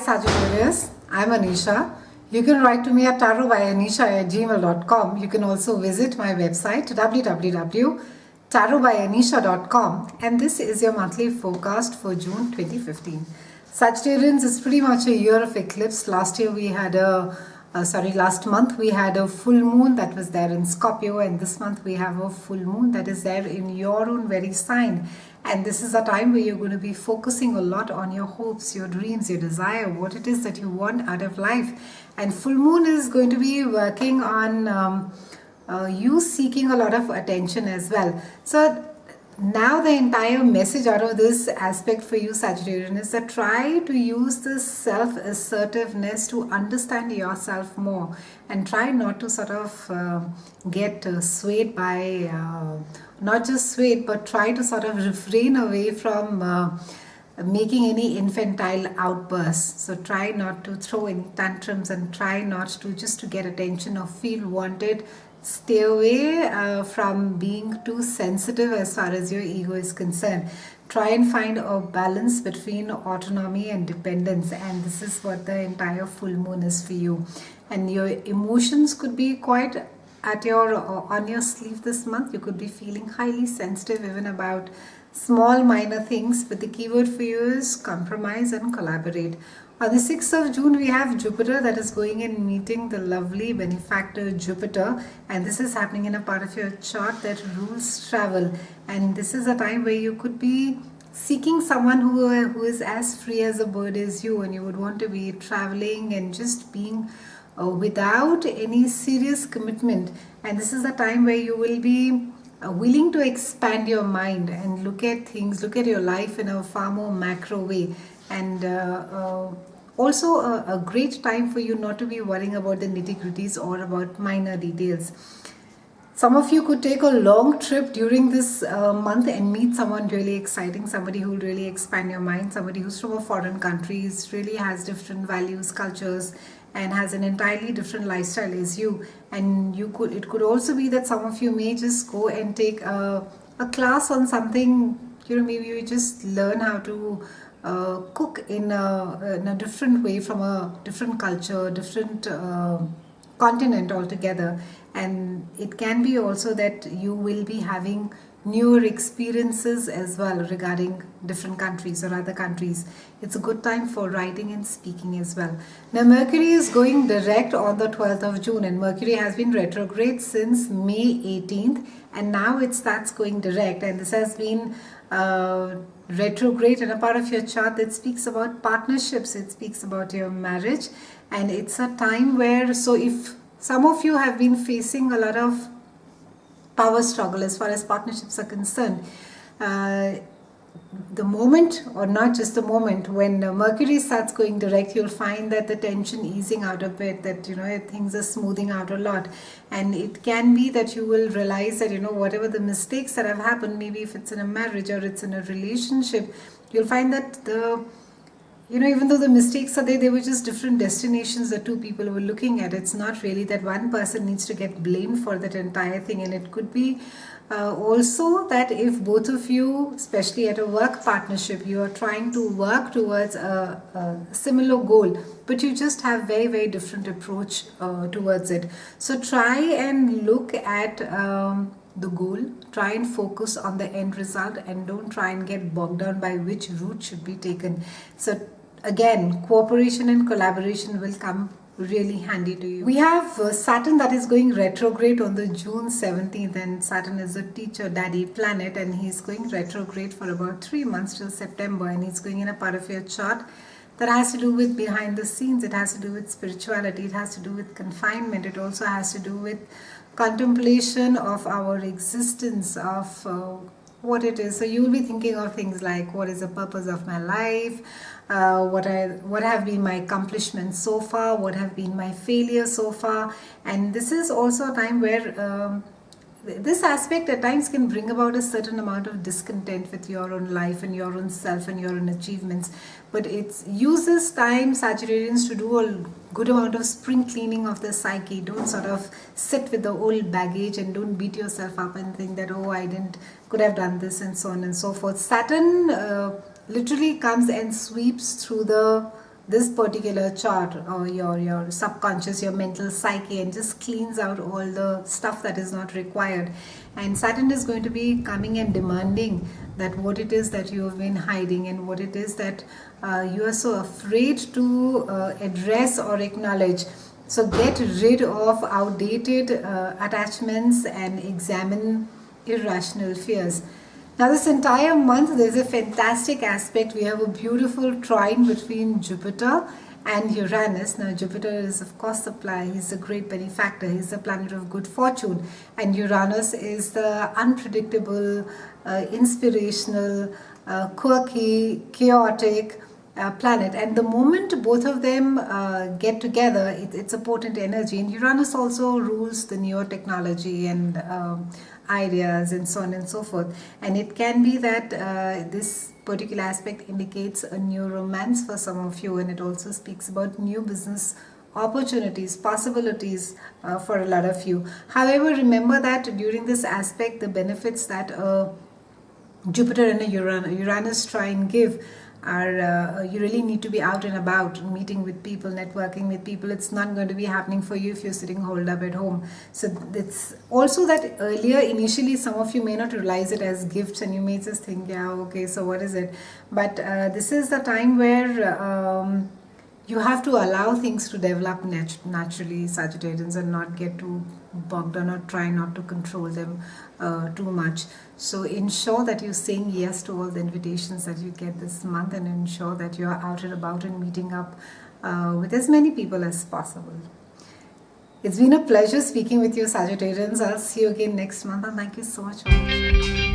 Sagittarius, I'm Anisha. You can write to me at tarotbyanisha@gmail.com. You can also visit my website www.tarotbyanisha.com, and this is your monthly forecast for June 2015. Sagittarians, is pretty much a year of eclipse. Last month we had a full moon that was there in Scorpio, and this month we have a full moon that is there in your own very sign. And this is a time where you're going to be focusing a lot on your hopes, your dreams, your desire, what it is that you want out of life. And full moon is going to be working on you seeking a lot of attention as well. So now the entire message out of this aspect for you, Sagittarian, is that try to use this self-assertiveness to understand yourself more, and try not to sort of get swayed by, not just swayed, but try to sort of refrain away from making any infantile outbursts. So try not to throw any tantrums, and try not to just to get attention or feel wanted. Stay away from being too sensitive as far as your ego is concerned. Try and find a balance between autonomy and dependence, and this is what the entire full moon is for you. And your emotions could be quite at your on your sleeve this month. You could be feeling highly sensitive even about small minor things, but the keyword for you is compromise and collaborate. On the 6th of June, we have Jupiter that is going and meeting the lovely benefactor Jupiter, and this is happening in a part of your chart that rules travel. And this is a time where you could be seeking someone who is as free as a bird as you, and you would want to be traveling and just being without any serious commitment. And this is a time where you will be willing to expand your mind and look at things, look at your life in a far more macro way. And also a great time for you not to be worrying about the nitty-gritties or about minor details. Some of you could take a long trip during this month and meet someone really exciting, somebody who will really expand your mind, somebody who's from a foreign country, really has different values, cultures, and has an entirely different lifestyle as you. And it could also be that some of you may just go and take a class on something, maybe you just learn how to cook in a different way, from a different culture, different continent altogether. And it can be also that you will be having newer experiences as well regarding different countries or other countries. It's a good time for writing and speaking as well. Now Mercury is going direct on the 12th of June, and Mercury has been retrograde since May 18th, and now it starts going direct. And this has been retrograde in a part of your chart that speaks about partnerships, it speaks about your marriage. And it's a time where, so if some of you have been facing a lot of power struggle as far as partnerships are concerned, the moment, or not just the moment, when Mercury starts going direct, you'll find that the tension easing out a bit, that things are smoothing out a lot. And it can be that you will realize that whatever the mistakes that have happened, maybe if it's in a marriage or it's in a relationship, you'll find that even though the mistakes are there, they were just different destinations the two people were looking at. It's not really that one person needs to get blamed for that entire thing. And it could be also that if both of you, especially at a work partnership, you are trying to work towards a similar goal, but you just have very, very different approach towards it. So try and look at the goal, try and focus on the end result, and don't try and get bogged down by which route should be taken. So again, cooperation and collaboration will come really handy to you. We have Saturn that is going retrograde on the June 17th, and Saturn is a teacher daddy planet, and he's going retrograde for about 3 months till September, and he's going in a part of your chart that has to do with behind the scenes. It has to do with spirituality, it has to do with confinement, it also has to do with contemplation of our existence, of what it is. So you will be thinking of things like, what is the purpose of my life, what have been my accomplishments so far, what have been my failures so far. And this is also a time where this aspect at times can bring about a certain amount of discontent with your own life and your own self and your own achievements. But it uses time, Sagittarians, to do a good amount of spring cleaning of the psyche. Don't sort of sit with the old baggage, and don't beat yourself up and think that, oh, could have done this, and so on and so forth. Saturn literally comes and sweeps through the this particular chart or your subconscious, your mental psyche, and just cleans out all the stuff that is not required. And Saturn is going to be coming and demanding that what it is that you have been hiding and what it is that you are so afraid to address or acknowledge. So get rid of outdated attachments and examine irrational fears. Now this entire month there's a fantastic aspect. We have a beautiful trine between Jupiter and Uranus. Now Jupiter is of course he's a great benefactor, he's the planet of good fortune, and Uranus is the unpredictable, inspirational, quirky, chaotic planet. And the moment both of them get together, it's a potent energy. And Uranus also rules the newer technology and ideas and so on and so forth. And it can be that this particular aspect indicates a new romance for some of you, and it also speaks about new business opportunities, possibilities for a lot of you. However, remember that during this aspect, the benefits that Jupiter and a Uranus trine give are you really need to be out and about, meeting with people, networking with people. It's not going to be happening for you if you're sitting holed up at home. So it's also that earlier, initially, some of you may not realize it as gifts, and you may just think, yeah, okay, so what is it? But this is the time where you have to allow things to develop naturally, Sagittarians, and not get too bogged down or try not to control them too much. So ensure that you're saying yes to all the invitations that you get this month, and ensure that you're out and about and meeting up with as many people as possible. It's been a pleasure speaking with you, Sagittarians. I'll see you again next month, and thank you so much for watching.